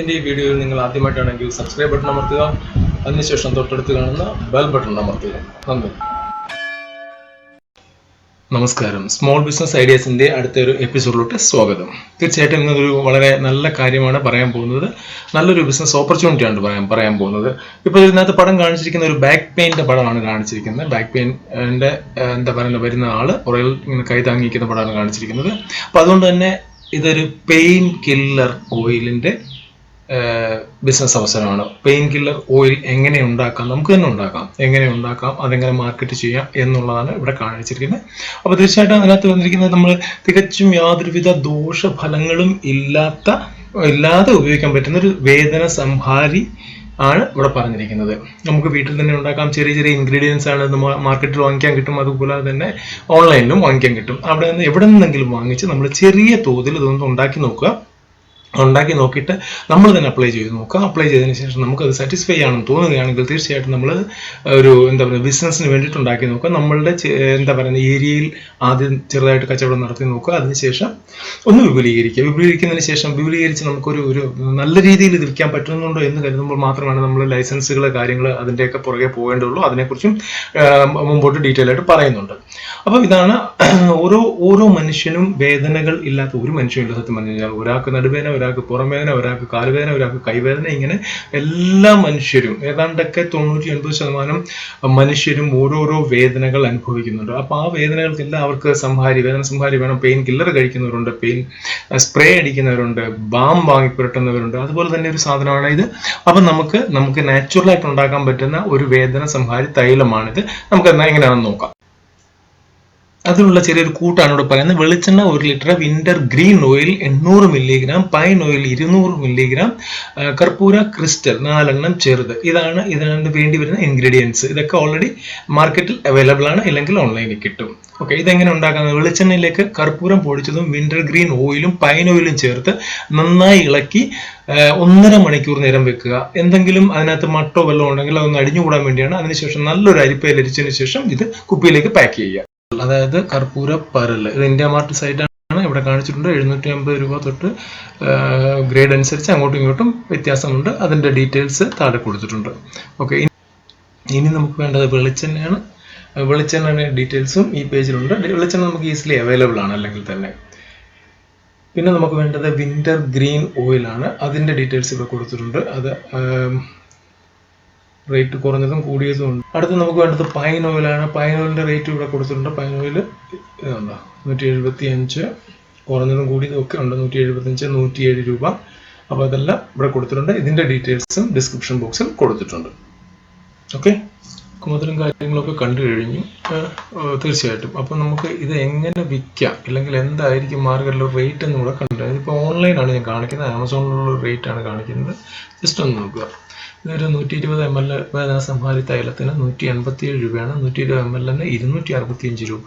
എൻ്റെ ഈ വീഡിയോയിൽ നിങ്ങൾ ആദ്യമായിട്ടാണെങ്കിൽ സബ്സ്ക്രൈബ് ബട്ടൺ അമർത്തുക, അതിനുശേഷം തൊട്ടടുത്ത് കാണുന്ന ബെൽ ബട്ടൺ അമർത്തുക. നന്ദി. നമസ്കാരം. സ്മോൾ ബിസിനസ് ഐഡിയാസിൻ്റെ അടുത്തൊരു എപ്പിസോഡിലോട്ട് സ്വാഗതം. തീർച്ചയായിട്ടും ഇന്നൊരു വളരെ നല്ല കാര്യമാണ് പറയാൻ പോകുന്നത്. നല്ലൊരു ബിസിനസ് ഓപ്പർച്യൂണിറ്റിയാണ് പറയാൻ പോകുന്നത്. ഇപ്പോൾ ഇതിനകത്ത് പടം കാണിച്ചിരിക്കുന്ന ഒരു ബാക്ക് പെയിൻ്റെ പടമാണ് കാണിച്ചിരിക്കുന്നത്. ബാക്ക് പെയിൻ്റെ വരുന്ന ആൾ പുറകിൽ ഇങ്ങനെ കൈ താങ്ങിയിരിക്കുന്ന പടമാണ് കാണിച്ചിരിക്കുന്നത്. അപ്പോൾ അതുകൊണ്ട് തന്നെ ഇതൊരു പെയിൻ കില്ലർ ഓയിലിൻ്റെ ബിസിനസ് അവസരമാണ്. പെയിൻ കില്ലർ ഓയിൽ എങ്ങനെ ഉണ്ടാക്കാം, നമുക്ക് തന്നെ ഉണ്ടാക്കാം, എങ്ങനെ ഉണ്ടാക്കാം, അതെങ്ങനെ മാർക്കറ്റ് ചെയ്യാം എന്നുള്ളതാണ് ഇവിടെ കാണിച്ചിരിക്കുന്നത്. അപ്പോൾ തീർച്ചയായിട്ടും അതിനകത്ത് വന്നിരിക്കുന്നത് നമ്മൾ തികച്ചും യാതൊരുവിധ ദോഷഫലങ്ങളും ഇല്ലാതെ ഉപയോഗിക്കാൻ പറ്റുന്ന ഒരു വേദന സംഹാരി ആണ് ഇവിടെ പറഞ്ഞിരിക്കുന്നത്. നമുക്ക് വീട്ടിൽ തന്നെ ഉണ്ടാക്കാം. ചെറിയ ചെറിയ ഇൻഗ്രീഡിയൻസ് ആണ് മാർക്കറ്റിൽ വാങ്ങിക്കാൻ കിട്ടും, അതുപോലെ തന്നെ ഓൺലൈനിലും വാങ്ങിക്കാൻ കിട്ടും. അവിടെ നിന്ന് എവിടെ നിന്നെങ്കിലും വാങ്ങിച്ച് നമ്മൾ ചെറിയ തോതിൽ ഇതൊന്ന് ഉണ്ടാക്കി നോക്കിയിട്ട് നമ്മൾ തന്നെ അപ്ലൈ ചെയ്ത് നോക്കുക. അപ്ലൈ ചെയ്തതിന് ശേഷം നമുക്കത് സാറ്റിസ്ഫൈ ആണെന്ന് തോന്നുകയാണെങ്കിൽ തീർച്ചയായിട്ടും നമ്മൾ ഒരു ബിസിനസ്സിന് വേണ്ടിയിട്ട് ഉണ്ടാക്കി നോക്കുക. നമ്മളുടെ ഏരിയയിൽ ആദ്യം ചെറുതായിട്ട് കച്ചവടം നടത്തി നോക്കുക. അതിനുശേഷം ഒന്ന് വിപുലീകരിക്കുന്നതിന് ശേഷം നമുക്കൊരു നല്ല രീതിയിൽ ഇത് വിൽക്കാൻ പറ്റുന്നുണ്ടോ എന്ന് കരുതുമ്പോൾ മാത്രമാണ് നമ്മൾ ലൈസൻസുകൾ കാര്യങ്ങൾ അതിൻ്റെയൊക്കെ പുറകെ പോകേണ്ടതുള്ളൂ. അതിനെക്കുറിച്ചും മുമ്പോട്ട് ഡീറ്റെയിൽ ആയിട്ട് പറയുന്നുണ്ട്. അപ്പോൾ ഇതാണ് ഓരോ മനുഷ്യനും വേദനകൾ ഇല്ലാത്ത ഒരു മനുഷ്യനില്ല. സത്യം പറഞ്ഞു കഴിഞ്ഞാൽ ഒരാൾക്ക് നടുവേദന, ഒരാൾക്ക് പുറംവേദന, ഒരാൾക്ക് കാലുവേദന, ഒരാൾക്ക് കൈവേദന, ഇങ്ങനെ എല്ലാ മനുഷ്യരും ഏതാണ്ടൊക്കെ 90-80% മനുഷ്യരും ഓരോരോ വേദനകൾ അനുഭവിക്കുന്നുണ്ട്. അപ്പോൾ ആ വേദനകൾക്കെല്ലാം അവർക്ക് വേദന സംഹാരി വേണം. പെയിൻ കില്ലർ കഴിക്കുന്നവരുണ്ട്, പെയിൻ സ്പ്രേ അടിക്കുന്നവരുണ്ട്, ബാം വാങ്ങി പുരട്ടുന്നവരുണ്ട്. അതുപോലെ തന്നെ ഒരു സാധനമാണ് ഇത്. അപ്പം നമുക്ക് നാച്ചുറലായിട്ട് ഉണ്ടാക്കാൻ പറ്റുന്ന ഒരു വേദന സംഹാരി തൈലമാണിത്. നമുക്ക് എങ്ങനെയാണെന്ന് നോക്കാം. അതിനുള്ള ചെറിയൊരു കൂട്ടാണ് ഇവിടെ പറയുന്നത്. വെളിച്ചെണ്ണ 1 litre, winter green oil 800 milligram, pine oil 200 milligram, കർപ്പൂര ക്രിസ്റ്റൽ 4 എണ്ണം ചെറുത്. ഇതാണ് വേണ്ടി വരുന്ന ഇൻഗ്രീഡിയൻസ്. ഇതൊക്കെ ഓൾറെഡി മാർക്കറ്റിൽ അവൈലബിൾ ആണ്, ഇല്ലെങ്കിൽ ഓൺലൈനിൽ കിട്ടും. ഓക്കെ, ഇതെങ്ങനെ ഉണ്ടാക്കുന്നത്? വെളിച്ചെണ്ണയിലേക്ക് കർപ്പൂരം പൊടിച്ചതും വിന്റർ ഗ്രീൻ ഓയിലും പൈൻ ഓയിലും ചേർത്ത് നന്നായി ഇളക്കി 1.5 മണിക്കൂർ നേരം വെക്കുക. എന്തെങ്കിലും അതിനകത്ത് മട്ടോ വെള്ളം ഉണ്ടെങ്കിൽ അതൊന്ന് അടിഞ്ഞുകൂടാൻ വേണ്ടിയാണ്. അതിനുശേഷം നല്ലൊരു അരിപ്പയിൽ അരിച്ചതിന് ശേഷം ഇത് കുപ്പിയിലേക്ക് പാക്ക് ചെയ്യുക. അതായത് കർപ്പൂര പരല്, ഇത് ഇന്ത്യ മാർട്ട് സൈറ്റാണ്, ഇവിടെ കാണിച്ചിട്ടുണ്ട്. 750 രൂപ തൊട്ട് ഗ്രേഡ് അനുസരിച്ച് അങ്ങോട്ടും ഇങ്ങോട്ടും വ്യത്യാസമുണ്ട്. അതിൻ്റെ ഡീറ്റെയിൽസ് താഴെ കൊടുത്തിട്ടുണ്ട്. ഓക്കെ, ഇനി നമുക്ക് വേണ്ടത് വെളിച്ചെണ്ണയാണ്. വെളിച്ചെണ്ണയുടെ ഡീറ്റെയിൽസും ഈ പേജിലുണ്ട്. വെളിച്ചെണ്ണ നമുക്ക് ഈസിലി അവൈലബിൾ ആണ് അല്ലെങ്കിൽ തന്നെ. പിന്നെ നമുക്ക് വേണ്ടത് വിന്റർ ഗ്രീൻ ഓയിലാണ്. അതിൻ്റെ ഡീറ്റെയിൽസ് ഇവിടെ കൊടുത്തിട്ടുണ്ട്. അത് റേറ്റ് കുറഞ്ഞതും കൂടിയതും ഉണ്ട്. അടുത്ത് നമുക്ക് വേണ്ടത് പൈൻ ഓയിലാണ്. പൈൻ ഓയിലിൻ്റെ റേറ്റ് ഇവിടെ കൊടുത്തിട്ടുണ്ട്. പൈൻ ഓയിൽ 175, കുറഞ്ഞതും കൂടിയതും ഒക്കെ ഉണ്ട്. 175, 107 രൂപ. അപ്പോൾ അതെല്ലാം ഇവിടെ കൊടുത്തിട്ടുണ്ട്. ഇതിൻ്റെ ഡീറ്റെയിൽസും ഡിസ്ക്രിപ്ഷൻ ബോക്സിൽ കൊടുത്തിട്ടുണ്ട്. ഓക്കെ, മുതലും കാര്യങ്ങളൊക്കെ കണ്ടു കഴിഞ്ഞു തീർച്ചയായിട്ടും. അപ്പോൾ നമുക്ക് ഇത് എങ്ങനെ വിൽക്കാം, അല്ലെങ്കിൽ എന്തായിരിക്കും മാർക്കറ്റിലെ റേറ്റ് എന്ന് കൂടെ കണ്ടു. ഇതിപ്പോൾ ഓൺലൈനാണ് ഞാൻ കാണിക്കുന്നത്, ആമസോണിലുള്ള റേറ്റാണ് കാണിക്കുന്നത്. ജസ്റ്റ് ഒന്ന് നോക്കുക. ഇതൊരു 120 ml വേദന സംഹാരി തൈലത്തിന് 187 രൂപയാണ്. 120 ml 265 രൂപ,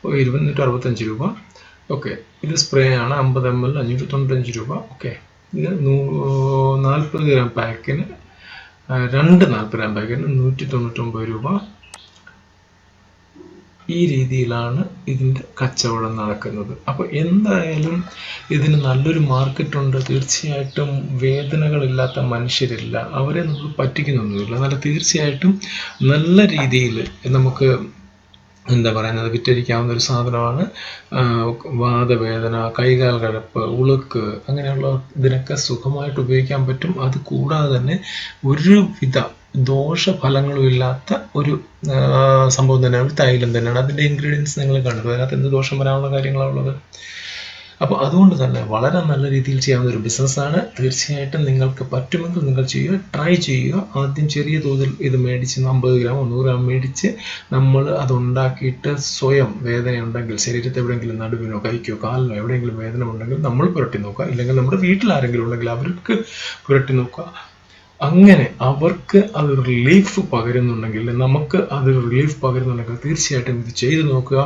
265 രൂപ. ഓക്കെ, ഇത് സ്പ്രേ ആണ്. 50 ml 595 രൂപ. ഓക്കെ, ഇത് 40 ഗ്രാം പാക്കിന് 40 ഗ്രാം പാക്കിന് 199 രൂപ. ഈ രീതിയിലാണ് ഇതിൻ്റെ കച്ചവടം നടക്കുന്നത്. അപ്പോൾ എന്തായാലും ഇതിന് നല്ലൊരു മാർക്കറ്റുണ്ട്. തീർച്ചയായിട്ടും വേദനകളില്ലാത്ത മനുഷ്യരില്ല, അവരെ നമുക്ക് പറ്റിക്കുന്നൊന്നുമില്ല. നല്ല തീർച്ചയായിട്ടും നല്ല രീതിയിൽ നമുക്ക് വിറ്റഴിക്കാവുന്ന ഒരു സാധനമാണ്. വാതവേദന, കൈകാൽ കഴപ്പ്, ഉളുക്ക്, അങ്ങനെയുള്ള ഇതിനൊക്കെ സുഖമായിട്ട് ഉപയോഗിക്കാൻ പറ്റും. അത് കൂടാതെ തന്നെ ഒരുവിധ ദോഷഫലങ്ങളും ഇല്ലാത്ത ഒരു സംഭവം തന്നെയാണ്, തൈലം തന്നെയാണ്. അതിൻ്റെ ഇൻഗ്രീഡിയൻസ് നിങ്ങൾ കണ്ടു, അതിനകത്ത് എന്ത് ദോഷം വരാനുള്ള കാര്യങ്ങളാണ് ഉള്ളത്. അപ്പോൾ അതുകൊണ്ട് തന്നെ വളരെ നല്ല രീതിയിൽ ചെയ്യാവുന്ന ഒരു ബിസിനസ്സാണ്. തീർച്ചയായിട്ടും നിങ്ങൾക്ക് പറ്റുമെങ്കിൽ നിങ്ങൾ ചെയ്യുക, ട്രൈ ചെയ്യുക. ആദ്യം ചെറിയ തോതിൽ ഇത് മേടിച്ച് 50 ഗ്രാം 100 ഗ്രാം മേടിച്ച് നമ്മൾ അതുണ്ടാക്കിയിട്ട് സ്വയം വേദനയുണ്ടെങ്കിൽ, ശരീരത്തെ എവിടെയെങ്കിലും നടുവിനോ കൈക്കോ കാലിനോ എവിടെയെങ്കിലും വേദന ഉണ്ടെങ്കിൽ നമ്മൾ പുരട്ടി നോക്കുക. ഇല്ലെങ്കിൽ നമ്മുടെ വീട്ടിൽ ആരെങ്കിലും ഉണ്ടെങ്കിൽ അവർക്ക് പുരട്ടി നോക്കുക. അങ്ങനെ അവർക്ക് അത് റിലീഫ് പകരുന്നുണ്ടെങ്കിൽ, നമുക്ക് അത് റിലീഫ് പകരുന്നുണ്ടെങ്കിൽ തീർച്ചയായിട്ടും ഇത് ചെയ്തു നോക്കുക.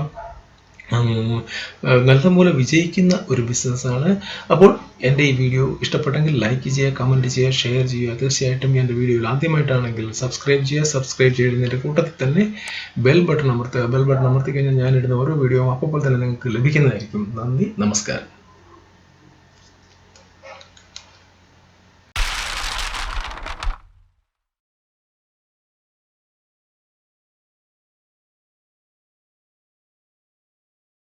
നല്ലപോലെ വിജയിക്കുന്ന ഒരു ബിസിനസ്സാണ്. അപ്പോൾ എൻ്റെ ഈ വീഡിയോ ഇഷ്ടപ്പെട്ടെങ്കിൽ ലൈക്ക് ചെയ്യുക, കമൻറ്റ് ചെയ്യുക, ഷെയർ ചെയ്യുക. തീർച്ചയായിട്ടും എൻ്റെ വീഡിയോയിൽ ആദ്യമായിട്ടാണെങ്കിൽ സബ്സ്ക്രൈബ് ചെയ്യുക. സബ്സ്ക്രൈബ് ചെയ്യുന്നതിൻ്റെ കൂട്ടത്തിൽ തന്നെ ബെൽ ബട്ടൺ അമർത്തുക. ബെൽ ബട്ടൺ അമർത്തി കഴിഞ്ഞാൽ ഞാനിടുന്ന ഓരോ വീഡിയോയും അപ്പോൾ തന്നെ നിങ്ങൾക്ക് ലഭിക്കുന്നതായിരിക്കും. നന്ദി, നമസ്കാരം.